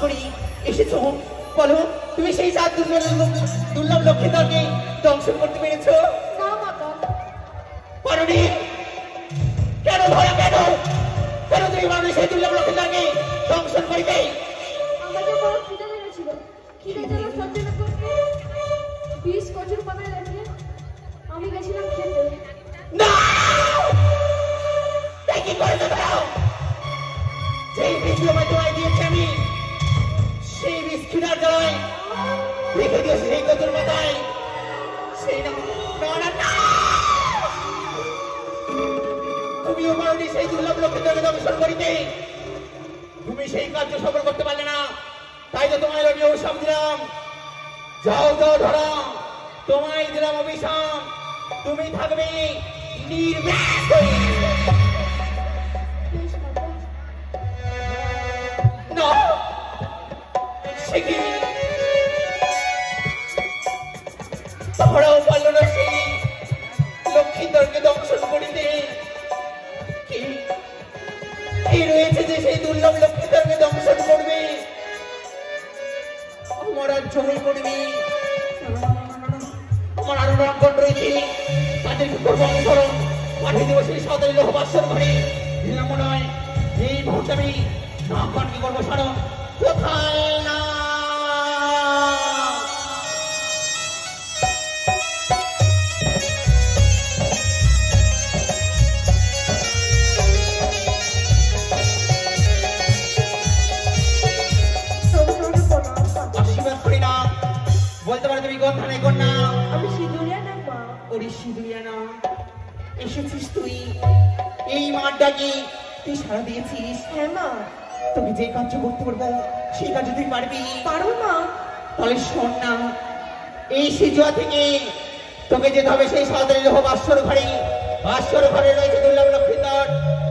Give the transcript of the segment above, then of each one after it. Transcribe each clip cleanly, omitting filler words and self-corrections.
করি এসেছো, বলো তুমি সেই সাত দুর্লভ লক্ষ্মীধরকে দংশন করতে পেরেছো? না মাতা। পারোনি? কেন ধরা, কেন কেন তুমি পারোনি সেই দুর্লভ লক্ষ্মীধরকে দংশন করিতে? আমাকে বড় খিদে লেগেছিল, খিদে জ্বালা সহ্য না করতে 20 কচুর পাতা রেখে আমি গেছিলাম খেতে। না, কি করতে দাও? যেই বীজ তোমায় দিয়েছি আমি, সেই বীজ খিদার জ্বালায় রেখে দিয়েছি সেই কচুর মাথায়। সেই না, না, না, তুমিও পারোনি সেই দুর্লভ লক্ষ্মীধরকে দংশন করিতে। তুমি সেই কার্য সফল করতে পারলে না, তাই তো তোমায় আমি অভিশাপ দিলাম। যাও যাও ধরা, তোমায় দিলাম অভিশাপ, তুমি থাকবে নির্বাক। বেশ মাতা। না, সে কি ধরাও পারল না সেই লক্ষ্মীধরকে দংশন করিতে? কি রয়েছে যে সেই দুর্লভ লক্ষ্মীধরকে দংশন করবে, আমার আর জমি করবে? আমার আরো রামগণ রয়েছে, তাদেরকে করবো অনুসরণ, পাঠিয়ে দেবো সেই সদয় লোহবাসর ঘরে। বিলম্ব নয়, এই মুহূর্তে আমি রামগণকে করবো স্মরণ। কোথায় না আশীর্বাদ করি না, বলতে পারো তুমি কোথায় কন্যা? আমি সিঁদুরিয়া না মা। ওরে সিঁদুরিয়ানা, এসেছিস তুই এই মার ডাকে, তুই সারা দিয়েছিস। হ্যাঁ মা। তুমি যে কার্য করতে পারবো সেই কার্য তুই পারবি। পারবো মা। তাহলে শোন না, এই সিজুয়া থেকে তোকে যেতে হবে সেই সাদরের বাসর ঘরে। বাসর ঘরে রয়েছে দুর্লভ লক্ষ্মীধর,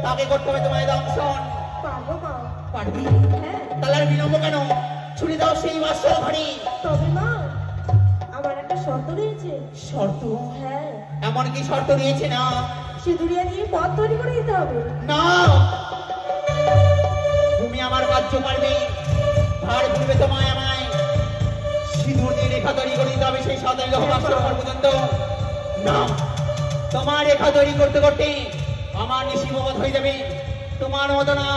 তাকে করতে হবে তোমায় দংশন। পারবো মা। পারবি? হ্যাঁ। তাহলে আর বিলম্ব কেন, ছুড়ে দাও সেই বাসর ঘরে। তবে মা আমার একটা শর্ত রয়েছে। শর্ত? হ্যাঁ। এমন কি শর্ত দিয়েছে? না, সিঁদুরিয়া নিয়ে পথ তৈরি করে দিতে হবে। না, তুমি আমার কার্য পারবে, ভার ভুলবে তোমায় আমায় সিঁদুর দিয়ে রেখা তৈরি করে দিতে হবে সেই সাদয় লোহবাসর ঘর পর্যন্ত। না, তোমার রেখা তৈরি করতে করতে আমার নিশিমত হয়ে যাবে। তোমার মতো না,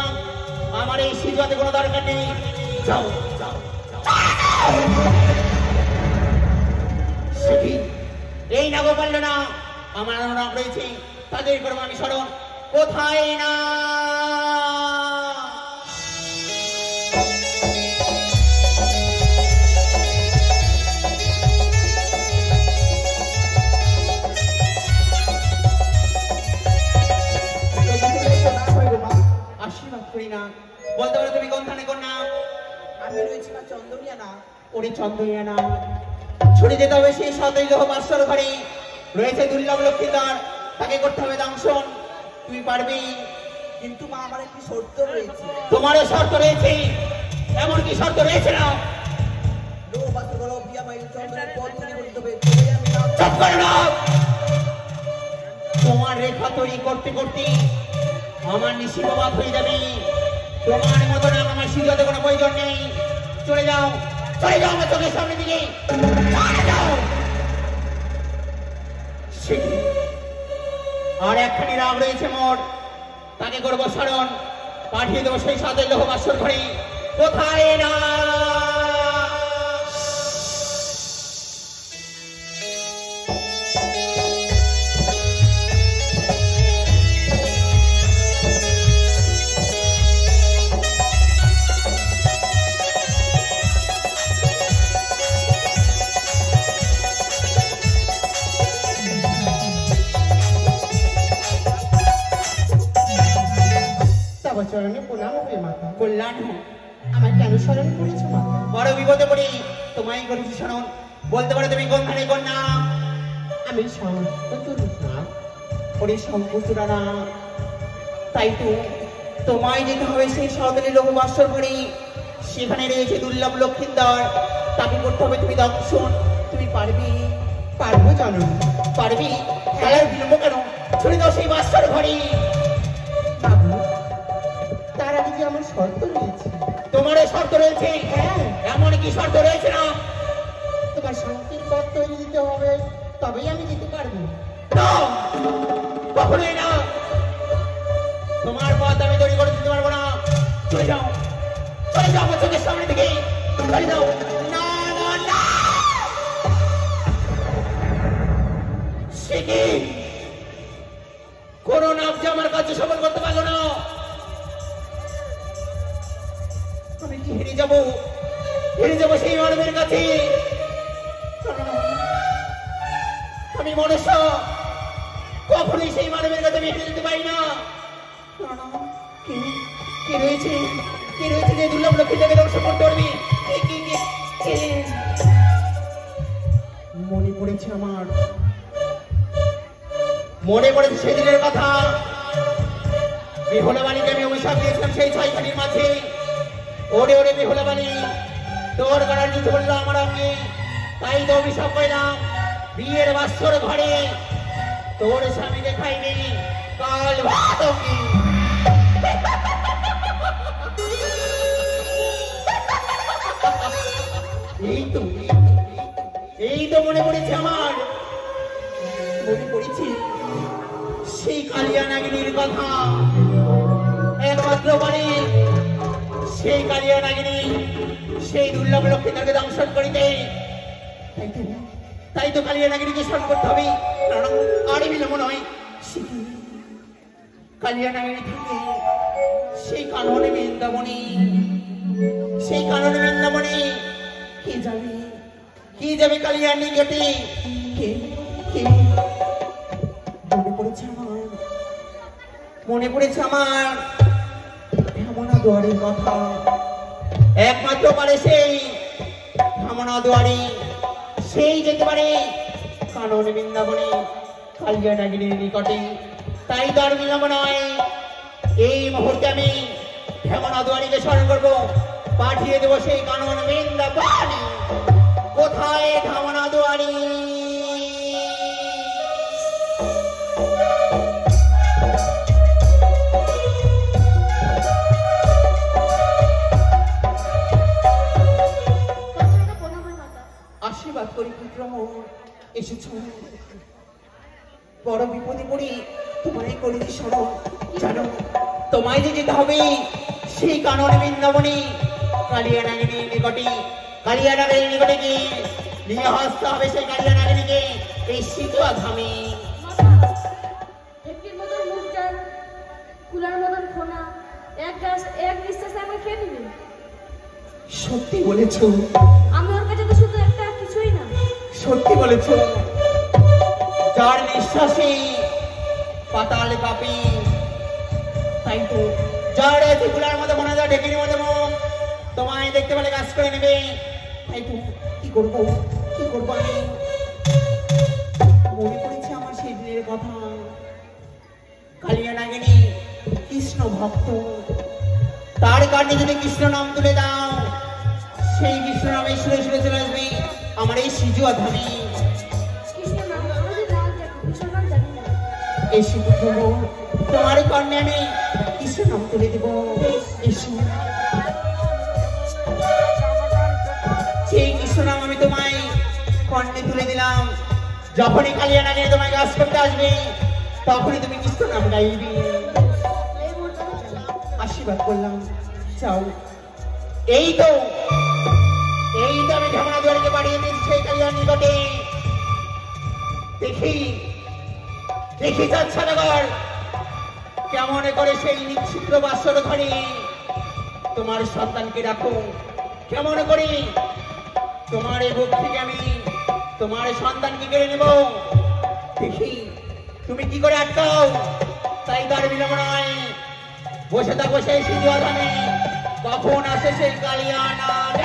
আমার এই সিজুয়াতে কোনো দরকার নেই। যাও যাও, এই না গো পারল না, আমার আরো নাম রয়েছে, তাদের করবো আমি স্মরণ। কোথায় না আশীর্বাদ করি না, বলতে পারো তুমি কোন থানে কন্যা? আমি রয়েছি না চন্দনিয়া না। ওরে চন্দ্রিয়ানা, ছুটে যেতে হবে সেই সদয় লোহবাসর ঘরে রয়েছে দুর্লভ লক্ষ্মীধর, তাকে করতে হবে দংশন। তুমি পারবি? কিন্তু মা আমার একটি শর্ত রয়েছে। তোমারও শর্ত রয়েছে? এমন কি শর্ত রয়েছে? না, লোহবাসর ঘর অবধি আমায় চন্দনের পথ তৈরি করতে হবে, তবেই আমি চুপ করে নাও। তোমার রেখা তৈরি করতে করতে আমার নিশিবাদ হয়ে যাবে। তোমার মতো না আমার সিজুয়াতে কোনো প্রয়োজন নেই। চলে যাও, চলে যাও আমার চোখের সামনে দিকে, চলে যাও। আর একখানি রাম রয়েছে মোর, তাকে করবো স্মরণ, পাঠিয়ে দেবো সেই সাদয় লোহবাসর ঘরে। কোথায় না চরণে প্রণাম হবে মাতা। কল্যাণ হোক। আমায় কেন স্মরণ করেছো মাতা? বড় বিপদে পড়ি, তোমায় করেছি স্মরণ। বলতে পারো তুমি কোন থানে কন্যা? আমি না ওরে শঙ্কুচূড়া না, তাই তো তোমায় যেতে হবে সেই সদরে লোহবাসর ঘরে। সেখানে রয়েছে দুর্লভ লক্ষ্মীধর, তাকে করতে হবে তুমি দংশন। তুমি পারবি? পারবো জননী। পারবি? খেলার বিলম্ব কেন, ছুড়ে দাও সেই বাসর ঘরে। বাবু, তার আগে যে আমার শর্ত রয়েছে। তোমার শর্ত রয়েছে, এমন কি শর্ত রয়েছে না? তোমার শান্তির পথ তৈরি দিতে হবে, তবেই আমি যেতে পারবো। না, কখনোই না। তোমার পথ আমি তৈরি করে দিতে পারবো না। চলে যাও, চলে যাও আমার চোখের সামনে থেকে, চলে যাও। না না না, সে কি কোন নামকে আমার কাছে সফল করতে পারলো না? আমি কি হেরে যাবো? হেরে যাবো সেই মানবের কাছে? আমি মনুষ্য, কখনোই সেই মানবের কাছে আমি হেরে যেতে পারি না। কে রয়েছে? কে রয়েছে যে দুর্লভ লক্ষ্মীটাকে দর্শন করতে পারবি? কে? মনে পড়েছে আমার, মনে পড়েছে সেদিনের কথা। বিহলাবাণীকে আমি অভিশাপ দিয়েছিলাম সেই ছয়খানির মাঝে। ওরে ওরে বিহলাবাণী, তোর গলার যুদ্ধ বললো আমার অঙ্গে, তাই তো অভিশাপ পাইলাম বিয়ের বাসর ঘরে তোর স্বামীকে খাইনি কাল ভাত অঙ্গে। এই তো মনে পড়েছে আমার, মনে পড়েছে সেই কালিয়া নাগিনীর কথা। একমাত্র বাড়ি সেই কালিয়া নাগিনী, সেই দুর্লভ লক্ষ্মীটাকে দংশন করিতে। তাই তো কালিয়া নাগিনীকে স্মরণ করতে হবে। আর বিলম্ব নয়, কালিয়া নাগিনী থাকে সেই কাননে বৃন্দাবনে, সেই কাননে বৃন্দাবনে কে যাবে? কে যাবে কালিয়ার নিকটে? কে? মনে পড়েছে আমার, মনে পড়েছে আমার ধামনা দুয়ারের কথা। একমাত্র পারে সেই ধামনা দুয়ারি, সেই যেতে পারে কানন বৃন্দাবনে কালিয়া নাগিনীর নিকটে। তাই তার বিলম্ব নয়, এই মুহূর্তে আমি ধামনা দুয়ারিকে স্মরণ করবো, পাঠিয়ে দেবো সেই কানন বৃন্দাবনে। কোথায় ধামনা দুয়ারি? আশীর্বাদ করি পুত্র, এসেছ। বড় বিপদে পড়ি তোমায় করি স্মরণ। জানো তোমায় যে যেতে হবে সেই কানন বৃন্দাবনে কালিয়া নাগিনীর নিকটে। কালিয়া নাগিনীর নিকটে গিয়ে নিয়ে আসতে হবে সেই কালিয়া নাগিনীকে এই শীতলা ধামে। সত্যি বলেছ, আমি ওর কাছে তো শুধু একটা কিছুই না। সত্যি বলেছ। যার নিঃশ্বাসে পাতাল কাঁপে, তাই তো যার এতে গুলার মতো মনে যায় ঢেকির মতো মুখ, তোমায় দেখতে পেলে কাজ করে নেবে। তাই তো কি করবো আমি? মনে পড়েছে আমার সেই দিনের কথা। কালিয়া নাগিনী কৃষ্ণ ভক্ত, তার কারণে যদি কৃষ্ণ নাম তুলে দাও, সেই কৃষ্ণ নামে সুরে সুরে চলে আসবে আমার এই সিজুয়া ধামে। এসে তোমার কর্ণে আমি কৃষ্ণ নাম তুলে দেব। এসো, সেই কৃষ্ণ নাম আমি তোমায় কর্ণে তুলে দিলাম। যখনই কালিয়া নাগিনী তোমায় কাজ করতে আসবে, তখনই তুমি কৃষ্ণ নাম গাইবি। আশীর্বাদ করলাম, যাও। এই তো আমি ধামনা দুয়ারকে পাঠিয়ে দিচ্ছি সেই কালিয়ার নিকটে। দেখি যাচ্ছানগর কেমন করে সেই নিচ্ছিদ্র বাসর ঘরে তোমার সন্তানকে রাখো। কেমন করে তোমার এই বুক থেকে আমি তোমার সন্তানকে কেড়ে নেব। দেখি তুমি কি করে আটকাও। তাই তার বিলম্ব নয়, বসে থাকবো সেই সিজুয়া ধামে। কখন আসে সেই কালিয়া নাগ।